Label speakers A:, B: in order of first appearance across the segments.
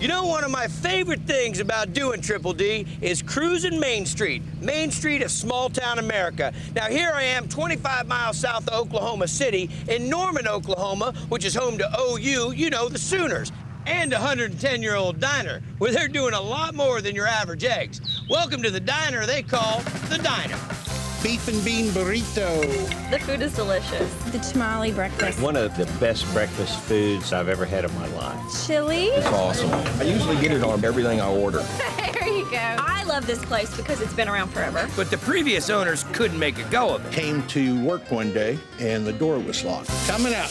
A: You know, one of my favorite things about doing Triple D is cruising Main Street of small-town America. Now, here I am 25 miles south of Oklahoma City in Norman, Oklahoma, which is home to OU, you know, the Sooners, and a 110-year-old diner, where they're doing a lot more than your average eggs. Welcome to the diner they call The Diner.
B: Beef and bean burrito.
C: The food is delicious.
D: The tamale breakfast.
E: One of the best breakfast foods I've ever had in my life.
D: Chili.
F: It's awesome. I usually get it on everything I order.
D: There you go.
C: I love this place because it's been around forever.
A: But the previous owners couldn't make a go of it.
B: Came to work one day and the door was locked. Coming out.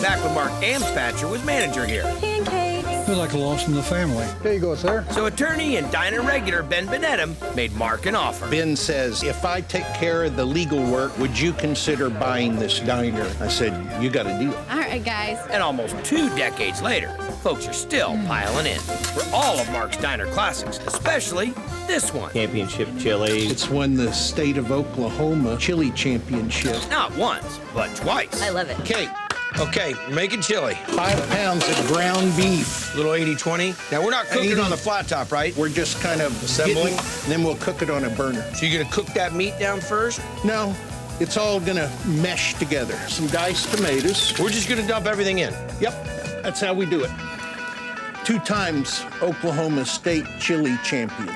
A: Back when Mark Amspatcher was manager here.
D: Pancakes.
G: Feel like a loss in the family.
B: There you go, sir.
A: So attorney and diner regular Ben Benedum made Mark an offer.
B: Ben says, if I take care of the legal work, would you consider buying this diner? I said, you got a deal.
D: All right, guys.
A: And almost 2 decades later, folks are still piling in for all of Mark's diner classics, especially this one.
E: Championship chili.
B: It's won the state of Oklahoma chili championship.
A: Not once, but twice.
C: I love it.
A: Okay, we're making chili.
B: 5 pounds of ground beef.
A: Little 80-20. Now, we're not cooking
B: 80.
A: on the flat top, right?
B: We're just kind of assembling, then we'll cook it on a burner.
A: So you're gonna cook that meat down first?
B: No, it's all gonna mesh together. Some diced tomatoes.
A: We're just gonna dump everything in.
B: Yep, that's how we do it. 2 times Oklahoma State chili champion.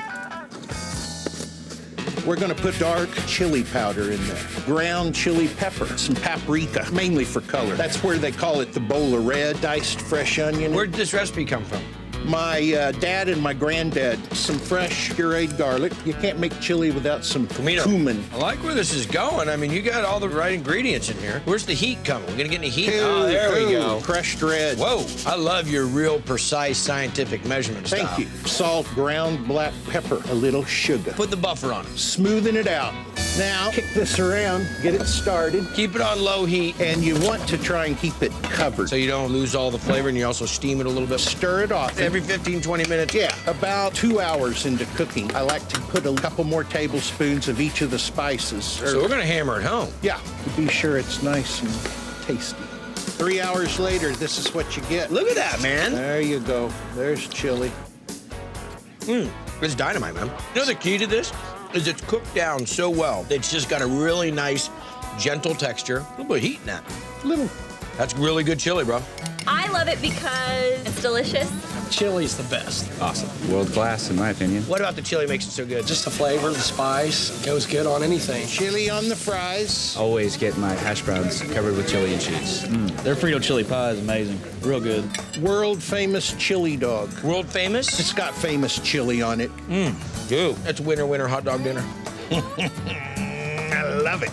B: We're gonna put dark chili powder in there. Ground chili pepper, some paprika, mainly for color. That's where they call it the bowl of red, diced fresh onion.
A: Where'd this recipe come from?
B: My dad and my granddad, some fresh pureed garlic. You can't make chili without some cumin.
A: I like where this is going. I mean, you got all the right ingredients in here. Where's the heat coming? We're gonna get any heat?
B: Ooh,
A: There we
B: ooh,
A: go.
B: crushed red.
A: Whoa, I love your real precise scientific measurement style.
B: Thank you. Salt, ground black pepper, a little sugar.
A: Put the buffer on it.
B: Smoothing it out. Now, kick this around, get it started.
A: Keep it on low heat.
B: And you want to try and keep it covered.
A: So you don't lose all the flavor, and you also steam it a little bit.
B: Stir it off.
A: Every 15, 20 minutes?
B: Yeah, about 2 hours into cooking. I like to put a couple more tablespoons of each of the spices.
A: So we're gonna hammer it home.
B: Yeah, to be sure it's nice and tasty. 3 hours later, this is what you get.
A: Look at that, man.
B: There you go. There's chili.
A: It's dynamite, man. You know the key to this is it's cooked down so well. It's just got a really nice, gentle texture. A little bit of heat in that.
B: Little.
A: That's really good chili, bro.
C: I love it because it's delicious.
G: Chili's the best.
F: Awesome.
H: World class, in my opinion.
A: What about the chili makes it so good?
G: Just the flavor, the spice, goes good on anything.
B: Chili on the fries.
H: Always get my hash browns covered with chili and cheese.
I: Their Frito chili pie is amazing. Real good.
B: World famous chili dog.
A: World famous?
B: It's got famous chili on it.
A: Dude, that's winter hot dog dinner. I love it.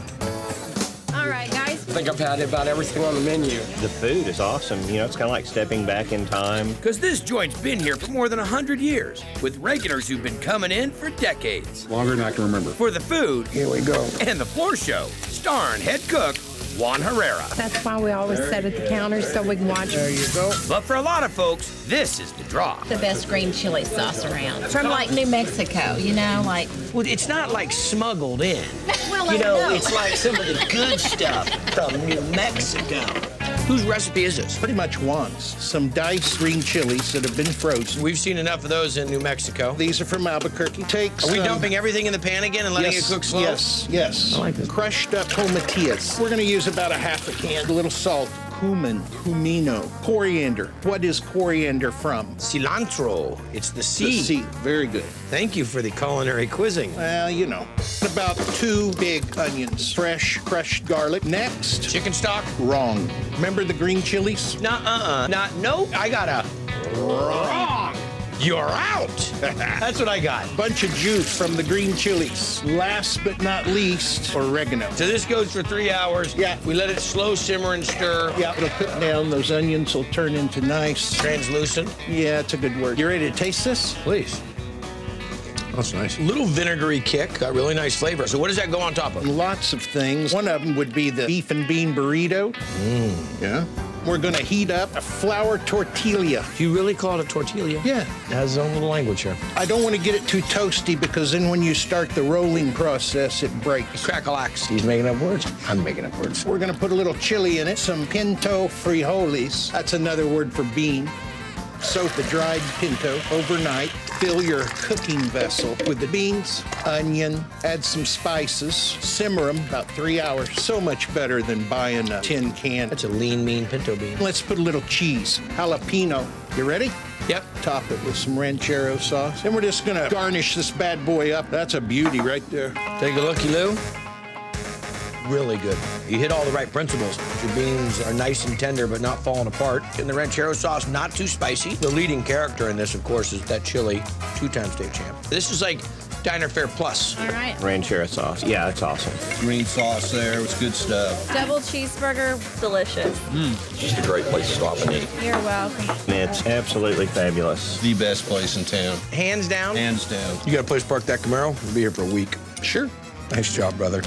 D: All right, guys.
G: I think I've had about everything on the menu.
E: The food is awesome. You know, it's kind of like stepping back in time.
A: Because this joint's been here for more than 100 years, with regulars who've been coming in for decades.
F: Longer than I can remember.
A: For the food,
B: Here we go.
A: and the floor show, starring head cook Juan Herrera.
D: That's why we always sit at the counter so we can watch
B: There you go.
A: But for a lot of folks, this is the draw.
J: The best green chili sauce around. From like New Mexico, you know, like.
A: Well, it's not like smuggled in.
J: Well,
A: You know,
J: I know.
A: it's like some of the good stuff from New Mexico. Whose recipe is this?
B: Pretty much Juan's. Some diced green chilies that have been frozen.
A: We've seen enough of those in New Mexico.
B: These are from Albuquerque. Take
A: Are we
B: some-
A: dumping everything in the pan again and letting it cook slow?
B: Yes.
A: I like this.
B: Crushed up tomatillas. We're gonna use about a half a can. A little salt, cumin, cumino, coriander. What is coriander from?
A: Cilantro. It's the
B: The
A: seed.
B: seed. Very good.
A: Thank you for the culinary quizzing.
B: Well, you know. About 2 big onions. Fresh crushed garlic. Next.
A: Chicken stock?
B: Wrong. Remember the green chilies?
A: Nope. I got a wrong. You're out. That's what I got.
B: Bunch of juice from the green chilies. Last but not least, oregano.
A: So this goes for 3 hours.
B: Yeah.
A: We let it slow simmer and stir.
B: Yeah, it'll cook down. Those onions will turn into nice.
A: Translucent.
B: Yeah, it's a good word. You ready to taste this?
A: Please.
F: That's nice.
A: Little vinegary kick. Got really nice flavor. So what does that go on top of?
B: Lots of things. One of them would be the beef and bean burrito. Yeah. We're gonna heat up a flour tortilla.
A: Do you really call it a tortilla?
B: Yeah.
A: It has its own little language here.
B: I don't want to get it too toasty because then when you start the rolling process, it breaks.
A: Crackalax. He's making up words. I'm making up words.
B: We're gonna put a little chili in it, some pinto frijoles. That's another word for bean. Soak the dried pinto overnight. Fill your cooking vessel with the beans, onion, add some spices, simmer them about 3 hours. So much better than buying a tin can.
A: That's a lean, mean pinto bean.
B: Let's put a little cheese, jalapeno. You ready?
A: Yep.
B: Top it with some ranchero sauce. And we're just gonna garnish this bad boy up. That's a beauty right there.
A: Take a looky, Lou. Really good. You hit all the right principles. Your beans are nice and tender, but not falling apart. And the ranchero sauce, not too spicy. The leading character in this, of course, is that chili, 2-time state champ. This is like Diner Fare Plus.
D: All right.
E: Ranchero sauce. Yeah, that's awesome.
F: Green sauce there. It was good stuff.
D: Double cheeseburger.
C: Delicious.
F: Just a great place to stop and eat.
D: You're welcome.
E: It's absolutely fabulous.
F: The best place in town.
A: Hands down.
F: Hands down.
A: You got a place to park that Camaro? We'll be here for a week.
B: Sure.
A: Nice job, brother.